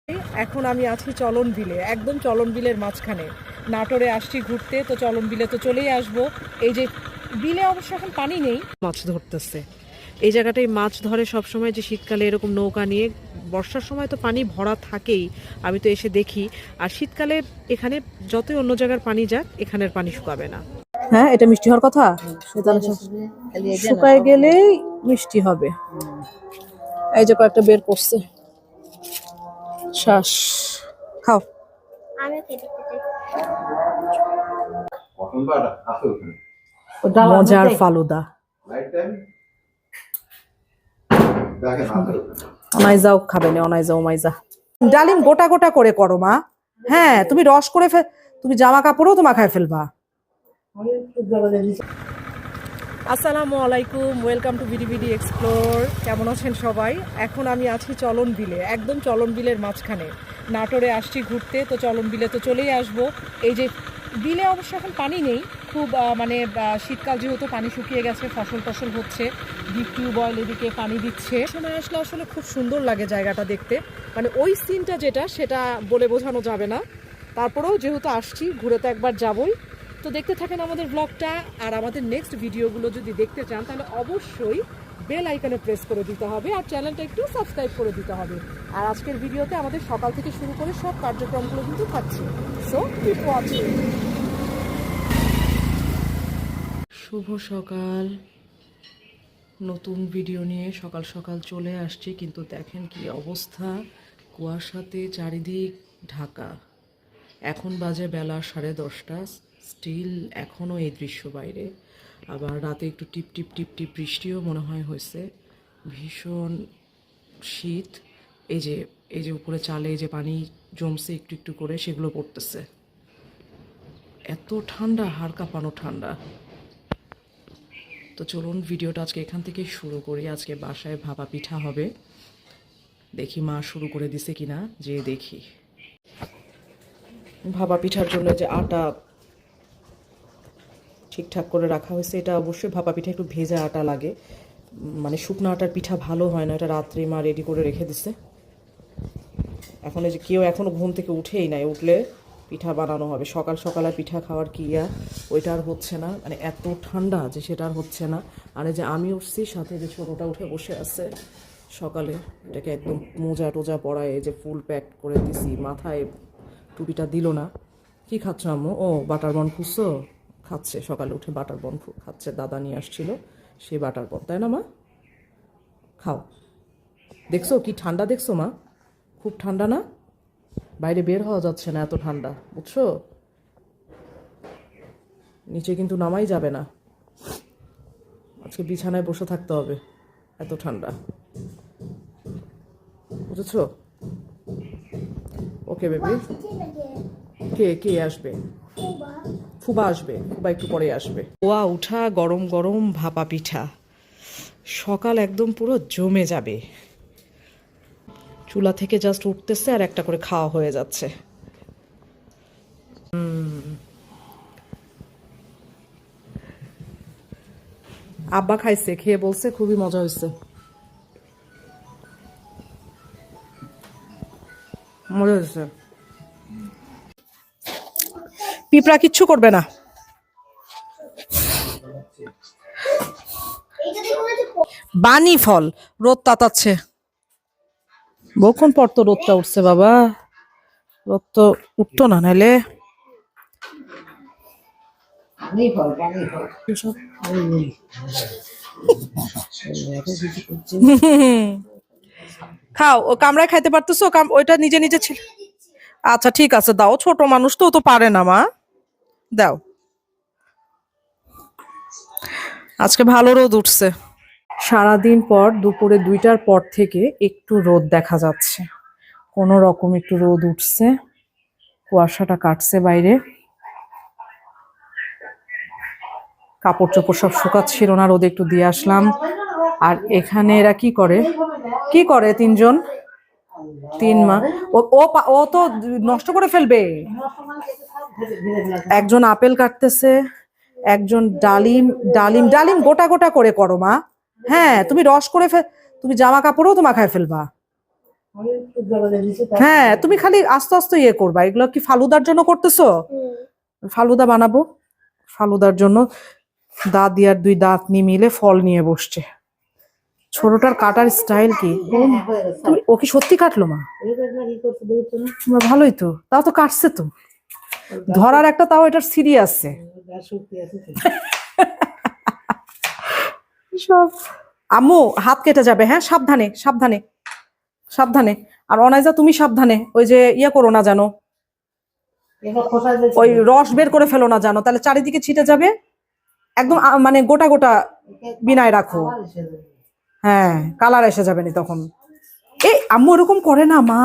এখন আমি আছি চলন বিলে, একদম চলন বিলের মাঝখানে। নাটোরে আসছি ঘুরতে, তো চলন বিলে তো চলেই আসবো। এই যে বিলে অবশ্য এখন পানি নেই, মাছ ধরতেছে। এই জায়গাটায় মাছ ধরে সব সময়, যে শীতকালে এরকম নৌকা নিয়ে। বর্ষার সময় তো পানি ভরা থাকেই, আমি তো এসে দেখি। আর শীতকালে এখানে যতই অন্য জায়গার পানি যাক, এখানের পানি শুকাবে না। হ্যাঁ, এটা মিষ্টি হওয়ার কথা। শুকায় গেলেই মিষ্টি হবে। এই যে কয়েকটা বের করছে, শ্বাস খাও। মজার ফালুদা। অনাইজাও খাবে না, অনাইজা ওমাইজা। ডালিম গোটা গোটা করে করো মা। হ্যাঁ, তুমি রস করে তুমি জামা কাপড়ও তো মাখায় ফেলবা। আসসালামু আলাইকুম, welcome to BD BD explore. কেমন আছেন সবাই? এখন আমি আছি চলন বিলে, একদম চলন বিলের মাঝখানে। নাটোরে আসছি ঘুরতে, তো চলন বিলে তো চলেই আসবো। এই যে বিলে অবশ্য এখন পানি নেই, খুব শীতকাল যেহেতু পানি শুকিয়ে গেছে, ফসল টসল হচ্ছে, ডিপ টিউবওয়েল এদিকে পানি দিচ্ছে। সময় আসলে আসলে খুব সুন্দর লাগে জায়গাটা দেখতে, মানে ওই সিনটা যেটা, সেটা বলে বোঝানো যাবে না। তারপরেও যেহেতু আসছি, ঘুরে তো একবার যাবই। তো দেখতে থাকেন আমাদের ব্লগটা। আর আমাদের নেক্সট ভিডিওগুলো যদি দেখতে চান, তাহলে অবশ্যই বেল আইকনে প্রেস করে দিতে হবে, আর চ্যানেলটা একটু সাবস্ক্রাইব করে দিতে হবে। আর আজকের ভিডিওতে আমাদের সকাল থেকে শুরু করে সব কার্যক্রমগুলো কিন্তু থাকছে, সো কিপ ওয়াচিং। শুভ সকাল, নতুন ভিডিও নিয়ে সকাল সকাল চলে আসছি। কিন্তু দেখেন কি অবস্থা, কুয়াশাতে চারিদিক ঢাকা। এখন বাজে বেলা 10:30, স্টিল এখনও এই দৃশ্য বাইরে। আবার রাতে একটু টিপ টিপ টিপ টিপ বৃষ্টিও মনে হয় হয়েছে। ভীষণ শীত। এই যে উপরে চালে যে পানি জমছে একটু একটু করে, সেগুলো পড়তেছে। এত ঠান্ডা, হাড় কাঁপানো ঠান্ডা। তো চলুন ভিডিওটা আজকে এখান থেকেই শুরু করি। আজকে বাসায় ভাপা পিঠা হবে, দেখি মা শুরু করে দিছে কিনা, যে দেখি। ভাপা পিঠার জন্য যে আটা ঠিকঠাক করে রাখা হয়েছে, এটা অবশ্যই ভাপা পিঠা একটু ভেজা আটা লাগে, মানে শুকনো আটার পিঠা ভালো হয় না। এটা রাত্রে মা রেডি করে রেখে দিছে। এখন এই যে কেউ এখনও ঘুম থেকে উঠেই নাই, উঠলে পিঠা বানানো হবে। সকাল সকাল আর পিঠা খাওয়ার কি ওইটা আর হচ্ছে না, মানে এত ঠান্ডা যে সেটা আর হচ্ছে না। আর এই যে আমি উঠছি, সাথে যে ছোটোটা উঠে বসে আছে সকালে, এটাকে একদম মোজা টোজা পরায় এই যে ফুল প্যাক করে দিছি। মাথায় টুপিটা দিল না। কি খাচ্ছ আম্মু? ও বাটার বন খুঁজছো, খাচ্ছে সকালে উঠে বাটার বন খাচ্ছে। দাদা নিয়ে আসছিল সেই বাটার বন, তাই না মা? খাও। দেখছো কি ঠান্ডা, দেখছো মা? খুব ঠান্ডা না? বাইরে বের হওয়া যাচ্ছে না, এত ঠান্ডা, বুঝছো? নিচে কিন্তু নামাই যাবে না, আজকে বিছানায় বসে থাকতে হবে, এত ঠান্ডা, বুঝেছো? Okay baby. কে কে আসবে? ফুবা আসবে, ফুবা একটু পরে আসবে। ওয়া উঠা গরম গরম ভাপা পিঠা, সকাল একদম পুরো জমে যাবে। চুলা থেকে জাস্ট উঠতেছে আর একটা করে খাওয়া হয়ে যাচ্ছে। আব্বা খাইছে, খেয়ে বলছে খুবই মজা হয়েছে, মজা হয়েছে। পিঁপড়া কিচ্ছু করবে না। বানি ফল, রোদ তাতাচ্ছে। বহুক্ষণ পর তো রোদটা উঠছে বাবা, রোদ তো উঠতো না নাহলে। খাও, ও কামড়ায় খাইতে পারতেছো? ওইটা নিজে নিজে ছিল। আচ্ছা ঠিক আছে, দাও, ছোট মানুষ তো, ও তো পারে না মা, দাও। আজকে ভালো রোদ উঠছে। সারাদিন পর দুপুরে 2টার পর থেকে একটু রোদ দেখা যাচ্ছে, কোনো রকম একটু রোদ উঠছে, কুয়াশাটা কাটছে বাইরে। কাপড় চোপড় সব শুকাচ্ছিল না, রোদে একটু দিয়ে আসলাম। আর এখানে এরা কি করে, কি করে তিনজন, 3 মা। ও তো নষ্ট করে ফেলবে। একজন আপেল কাটতেছে, একজন ডালিম। ডালিম ডালিম গোটা গোটা করে করো মা। হ্যাঁ, তুমি রস করে তুমি জামা কাপড়ও তো মাখায় ফেলবা। হ্যাঁ, তুমি খালি আস্তে আস্তে ইয়ে করবা। এগুলো কি ফালুদার জন্য করতেছো? ফালুদা বানাবো, ফালুদার জন্য দাদি আর 2 দাঁত নিয়ে মিলে ফল নিয়ে বসছে। ছোটটার কাটার স্টাইল কি? ও কি সত্যি কাটলো মা? ভালোই তো, তাও তো কাটছে তো, ধরার একটা তাও এটার সিঁড়ি আছে সব। আম্মু হাত কেটে যাবে, হ্যাঁ সাবধানে সাবধানে সাবধানে। আর অনাইজা তুমি সাবধানে, ওই যে ইয়ে করো না জানো, ওই রস বের করে ফেলো না জানো, তাহলে চারিদিকে ছিটে যাবে একদম। মানে গোটা গোটা বিনায় রাখো। হ্যাঁ, কালার এসে যাবে না তখন। এই আম্মু এরকম করে না মা।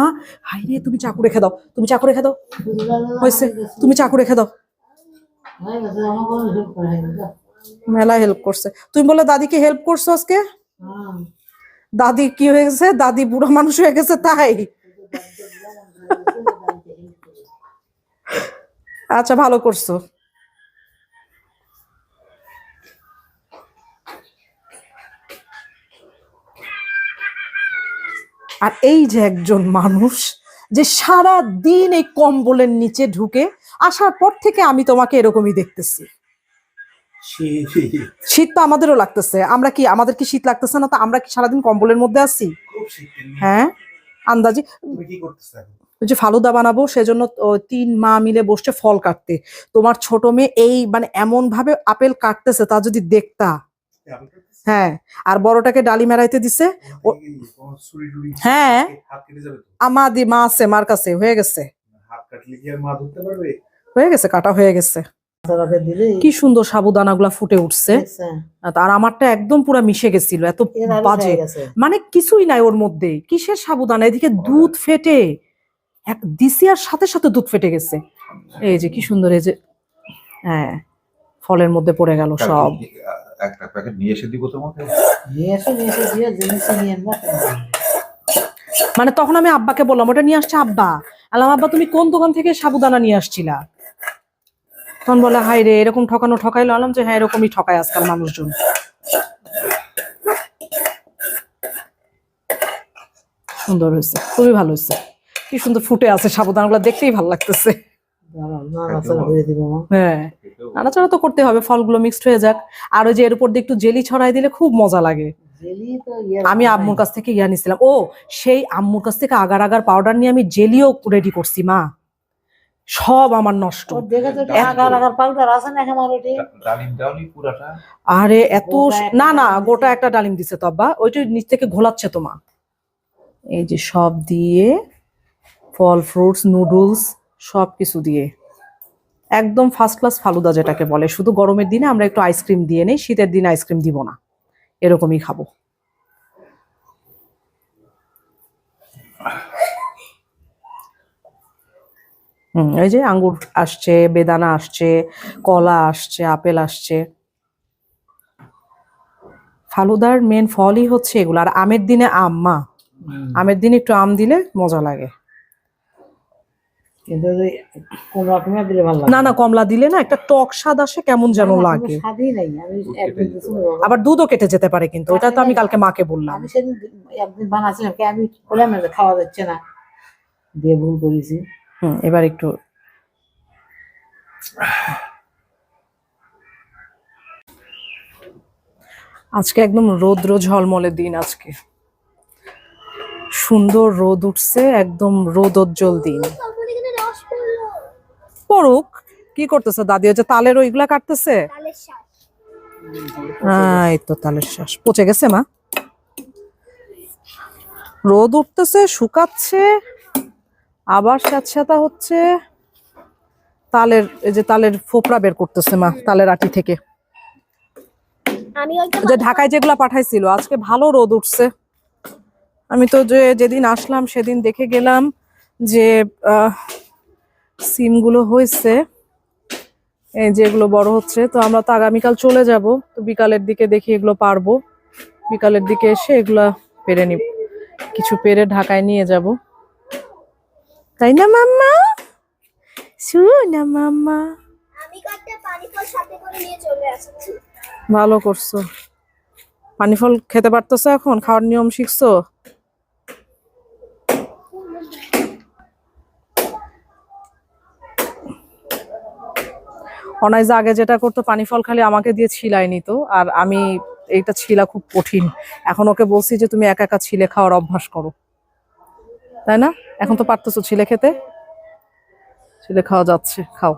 হাই রে, তুমি চাকু রেখে দাও, তুমি চাকু রেখে দাও, হয়েছে, তুমি চাকু রেখে দাও। মেলা হেল্প করছে। তুমি বলে দাদিকে হেল্প করছো আজকে? দাদি কি হয়ে গেছে? দাদি বুড়ো মানুষ হয়ে গেছে তাই? আচ্ছা, ভালো করছো। আর এই যে একজন মানুষ যে সারা দিন এই কম্বলের নিচে ঢুকে, আসার পর থেকে আমি তোমাকে এরকমই দেখতেছি। শীত তো আমাদেরও লাগতেছে। আমরা কি, আমাদের কি শীত লাগতেছে না? তো আমরা কি সারাদিন কম্বলের মধ্যে আছি? হ্যাঁ, আন্দাজি। ওই যে ফালুদা বানাবো, সেজন্য 3 মা মিলে বসছে ফল কাটতে। তোমার ছোট মেয়ে এই মানে এমন ভাবে আপেল কাটতেছে, তা যদি দেখতা। হ্যাঁ, আর বড়টাকে ডালি মেরাইতে দিছে। হ্যাঁ, আমাদি মা আছে, মার কাছে হয়ে গেছে, হয়ে গেছে, কাটা হয়ে গেছে। কি সুন্দর সাবুদানা গুলা ফুটে উঠছে। আর আমারটা একদম পুরা মিশে গেছিল, এত বাজে, মানে কিছুই নাই ওর মধ্যে। কিসের সাবুদানা? এদিকে দুধ ফেটে এক দিছি আর সাথে সাথে দুধ ফেটে গেছে। এই যে কি সুন্দর, এই যে হ্যাঁ, ফলের মধ্যে পড়ে গেল সব। একটা প্যাকেট নিয়ে এসে দিব তোমাকে। মানে তখন আমি আব্বাকে বললাম ওটা নিয়ে আসছে আব্বা। আলাম আব্বা তুমি কোন দোকান থেকে সাবুদানা নিয়ে আসছিলা? তখন বলে হাই রে, এরকম ঠকানো ঠকাইলো। আলাম যে হ্যাঁ, এরকমই ঠকায় আজকাল মানুষজন। সুন্দর হয়েছে, খুবই ভালো হয়েছে। কি সুন্দর ফুটে আছে সাবুদানাগুলো, দেখতেই ভালো লাগতেছে। হ্যাঁ, নাড়াচাড়া তো করতে হবে, ফলগুলো মিক্সড হয়ে যাক। আর ওই যে এর উপর দিয়ে একটু জেলি ছড়াই দিলে খুব মজা লাগে। আমি আম্মুর কাছ থেকে ইয়া নিছিলাম। ও, সেই আম্মুর কাছ থেকে আগার আগার পাউডার নিয়ে আমি জেলিও রেডি করছি মা, সব আমার নষ্ট। আরে এত না না, গোটা একটা ডালিম দিছে তো আব্বা, ওইটা নিচ থেকে ঘোলাচ্ছে তো মা। এই যে সব দিয়ে ফল, ফ্রুটস, নুডলস সবকিছু দিয়ে একদম ফার্স্ট ক্লাস ফালুদা যেটাকে বলে। শুধু গরমের দিনে আমরা একটু আইসক্রিম দিয়ে নেই, শীতের দিনে আইসক্রিম দিব না, এরকমই খাবো। এই যে আঙ্গুর আসছে, বেদানা আসছে, কলা আসছে, আপেল আসছে। ফালুদার মেন ফলই হচ্ছে এগুলো। আর আমের দিনে আম মা, আমের দিনে একটু আম দিলে মজা লাগে। না না, কমলা দিলে না একটা টক স্বাদ আসে, কেমন যেন লাগে। আবার দুধও কেটে যেতে পারে, কিন্তু ওটা তো আমি কালকে মাকে বললাম। আমি সেদিন একদিন বানাচ্ছিলাম, আমি বললাম না খাওয়া যাচ্ছে না, দিয়ে ভুল করেছি। এবার একটু আজকে একদম রৌদ্র ঝলমলে দিন। আজকে সুন্দর রোদ উঠছে, একদম রোদোজ্জ্বল দিন। পড়ুক, কি করতেছে দাদি? হচ্ছে তালের ওইগুলা কাটতেছে। হ্যাঁ, এই তো তালের শ্বাস পচে গেছে মা। রোদ উঠতেছে, শুকাচ্ছে, আবার স্যাঁতস্যাঁতা হচ্ছে। তালের এই যে তালের ফোপড়া বের করতেছে মা, তালের আটি থেকে। যে ঢাকায় যেগুলা পাঠাইছিল, আজকে ভালো রোদ উঠছে। আমি তো যেদিন আসলাম সেদিন দেখে গেলাম যে সিমগুলো হয়েছে, এই যে এগুলো বড় হচ্ছে। তো আমরা তো আগামীকাল চলে যাব, তো বিকালের দিকে দেখি এগুলো পারবো। বিকালের দিকে এসে এগুলা পেরে নিব, কিছু পেরে ঢাকায় নিয়ে যাব, তাই না মাম্মা? শুনা মাম্মা, ভালো করছো। পানি ফল খেতে পারতেছো এখন? খাওয়ার নিয়ম শিখছো? অনাইজা আগে যেটা করতো পানি ফল খালি আমাকে দিয়ে ছিলাই নিত, আর আমি এইটা ছিলা খুব কঠিন। এখন ওকে বলছি যে তুমি একা একা ছিলে খাওয়ার অভ্যাস করো, তাই না? এখন তো পারতেছো ছিলে খেতে, ছিলে খাওয়া যাচ্ছে, খাও।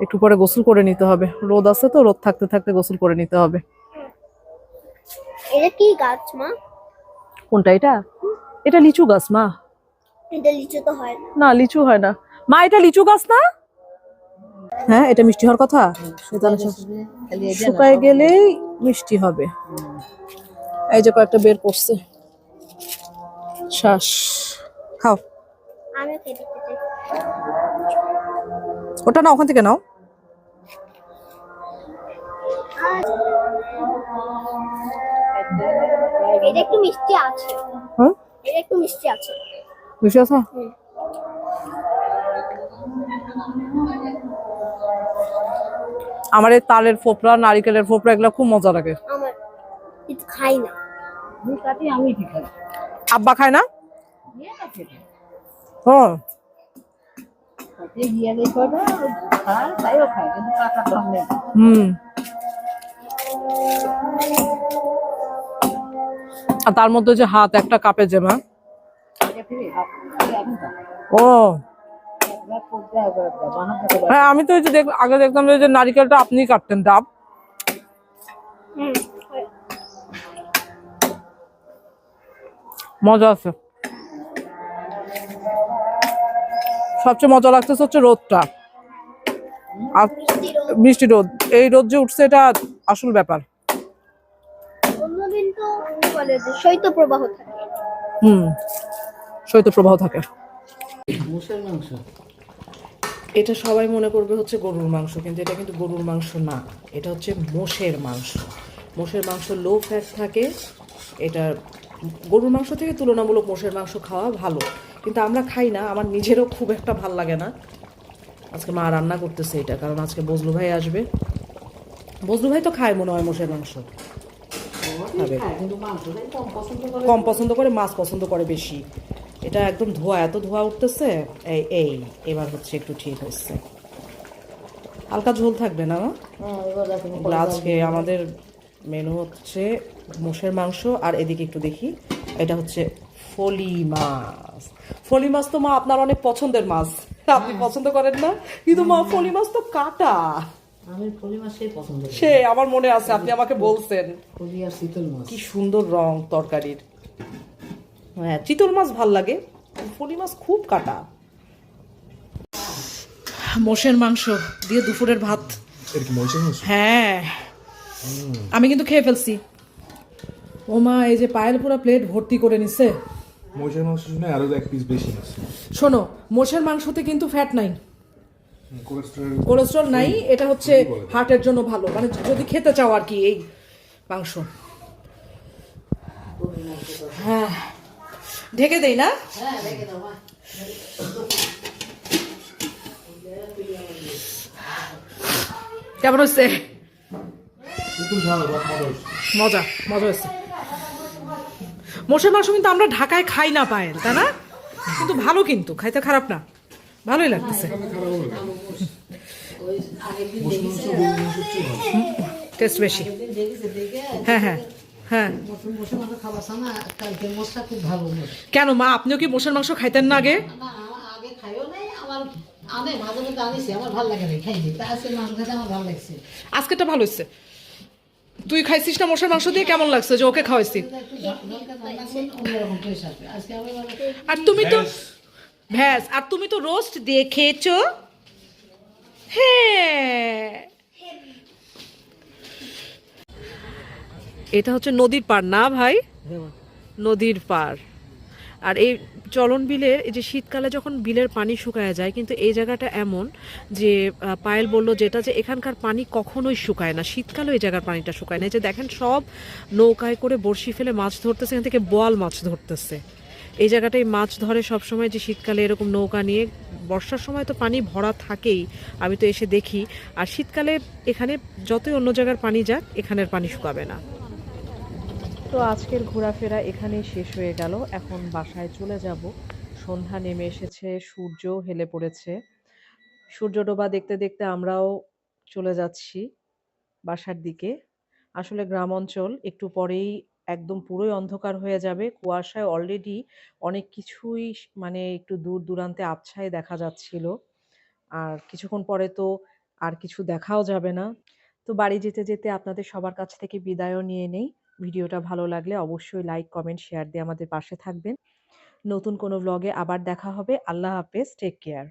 একটু পরে গোসল করে নিতে হবে, রোদ আছে তো, রোদ থাকতে থাকতে গোসল করে নিতে হবে। এটা কি গাছ মা? কোনটা? এটা এটা লিচু গাছ মা। এটা লিচু তো হয় না। না, লিচু হয় না মা, এটা লিচু গাছ না। হ্যাঁ, এটা মিষ্টি হওয়ার কথা, খালি এই যে না, শুকায় গেলেই মিষ্টি হবে। এই যে কয়েকটা বের করছে, শ্বাস খাও। আমি খেতে চাই। ওটা না, ওখান থেকে নাও। এটা একটু মিষ্টি আছে। হ্যাঁ, এটা একটু মিষ্টি আছে। মিষ্টি আছে। হুম। আমার এই তালের ফোপড়া, নারিকেলের ফোপড়া এগুলো খুব মজা লাগে। আমার কিছু খাই না। দুই কাটি আমি ঠিক খাই। আব্বা খায় না? এটা খেতে। হ্যাঁ, কাটে গিয়ে গেলে কয়টা খায়, তাইও খায়, কিন্তু কাটা ঢং নেই। হুম। আর তার মধ্যে যে হাত একটা কাপে যে মা। এটা ফিরে হাত ফিরে এখন তো। ও একবার করতে একবার বানাতে হবে। হ্যাঁ, আমি তো ওই যে আগে দেখতাম যে নারিকেলটা আপনিই কাটতেন ডাব। হুম। মজা আছে। সবচেয়ে মজা লাগতেছে হচ্ছে রোদটা, আর মিষ্টি রোদ। মিষ্টি রোদ। এই রোদ যে উঠছে এটা আসল ব্যাপার। অন্যদিন তো বলে যে শৈত্যপ্রবাহ থাকে। হুম, শৈত্যপ্রবাহ থাকে। মুসের মাংস। এটা সবাই মনে করবে হচ্ছে গরুর মাংস, কিন্তু এটা কিন্তু গরুর মাংস না, এটা হচ্ছে মোষের মাংস। মোষের মাংস লো ফ্যাট থাকে। এটা গরুর মাংস থেকে তুলনামূলক মোষের মাংস খাওয়া ভালো, কিন্তু আমরা খাই না, আমার নিজেরও খুব একটা ভাল লাগে না। আজকে মা রান্না করতেছে এটা, কারণ আজকে বজলু ভাই আসবে। বজলু ভাই তো খায় মনে হয় মোষের মাংস, খাবে। কিন্তু মাংসটাই কম পছন্দ করে। কম পছন্দ করে, মাছ পছন্দ করে বেশি। এটা একদম ধোয়া, এত ধোয়া উঠতেছে। এই এবার হচ্ছে একটু ঠিক হচ্ছে, হালকা ঝোল থাকবে না মা? হ্যাঁ, এবার দেখুন এগুলো আজকে আমাদের মেনু হচ্ছে মোষের মাংস, আর এদিকে একটু দেখি, এটা হচ্ছে ফলি মাছ। ফলি মাছ তো মা আপনার অনেক পছন্দের মাছ, আপনি পছন্দ করেন না? কিন্তু মা ফলি মাছ তো কাটা। আমি ফলি মাছ সেই পছন্দ করি। সে আমার মনে আছে, আপনি আমাকে বলছেন। ফলি আর শীতল মাছ। কি সুন্দর রং তরকারির। হ্যাঁ, চিতল মাছ ভাল লাগে, ফলি মাছ খুব কাটা। মোষের মাংস দিয়ে দুপুরের ভাত। হ্যাঁ, আমি কিন্তু খেয়ে ফেলছি। ও মা, এই যে পায়েল পুরো প্লেট ভর্তি করে নিছে। মোষের মাংস শুনে আরো এক পিস বেশি আছে। শোনো, মোষের মাংসতে কিন্তু ফ্যাট নাই, কোলেস্ট্রল নাই। এটা হচ্ছে হার্টের জন্য ভালো, মানে যদি খেতে চাও আর কি এই মাংস। হ্যাঁ, ঢেকে দেই না? হ্যাঁ, রেখে দাও মা। কেমন হচ্ছে? মজা মজা হয়েছে। মোষের মাংস কিন্তু আমরা ঢাকায় খাই না পায়েল, তাই না? কিন্তু ভালো, কিন্তু খাইতে খারাপ না, ভালোই লাগতেছে। ওই আগের দিন টেস্ট বেশি। দেখেছে দেখে হ্যাঁ হ্যাঁ হ্যাঁ। মোষের মাংস খাবার না, কালকে মোষটা খুব ভালো মোষ। কেন মা, আপনিও কি মোষের মাংস খাইতেন না আগে? না, আগে খাইও নাই, আমার আনে মাঝে মধ্যে আনিছি, আমার ভালো লাগে না, খাইনি। তা আজকে মাংস খেতে আমার ভালো লাগছে। আজকেটা ভালো হচ্ছে। তুই খাইছিস না মোষের মাংস দিয়ে? কেমন লাগছে যে ওকে খাওয়াইছি? একটু হালকা রান্না করলে অন্যরকম টেস্ট আসবে। আজকে আমি আর তুমি তো ভ্যাস, আর তুমি তো রোস্ট দিয়ে খেয়েছো। হ্যাঁ, এটা হচ্ছে নদীর পার না ভাই? নদীর পার। আর এই চলন বিলের, এই যে শীতকালে যখন বিলের পানি শুকায় যায়, কিন্তু এই জায়গাটা এমন যে পায়েল বলল যেটা, যে এখানকার পানি কখনোই শুকায় না, শীতকালেও এই জায়গার পানিটা শুকায় না। এই যে দেখেন, সব নৌকায় করে বড়শি ফেলে মাছ ধরতেছে, এখান থেকে বোয়াল মাছ ধরতেছে। এই জায়গাটায় মাছ ধরে সবসময়, যে শীতকালে এরকম নৌকা নিয়ে। বর্ষার সময় তো পানি ভরা থাকেই, আমি তো এসে দেখি। আর শীতকালে এখানে যতই অন্য জায়গার পানি যাক, এখানের পানি শুকাবে না। তো আজকের ঘোরাফেরা এখানেই শেষ হয়ে গেল, এখন বাসায় চলে যাব। সন্ধ্যা নেমে এসেছে, সূর্য হেলে পড়েছে। সূর্য ডোবা দেখতে দেখতে আমরাও চলে যাচ্ছি বাসার দিকে। আসলে গ্রাম অঞ্চল, একটু পরেই একদম পুরোই অন্ধকার হয়ে যাবে। কুয়াশায় অলরেডি অনেক কিছুই মানে একটু দূর দূরান্তে আবছায় দেখা যাচ্ছিল। আর কিছুক্ষণ পরে তো আর কিছু দেখাও যাবে না। তো বাড়ি যেতে, যেতে আপনাদের সবার কাছ থেকে বিদায়ও নিয়ে নেই। ভিডিওটা ভালো লাগলে অবশ্যই লাইক, কমেন্ট, শেয়ার দিয়ে আমাদের পাশে থাকবেন। নতুন কোনো ভ্লগে আবার দেখা হবে। আল্লাহ হাফেজ। Take care.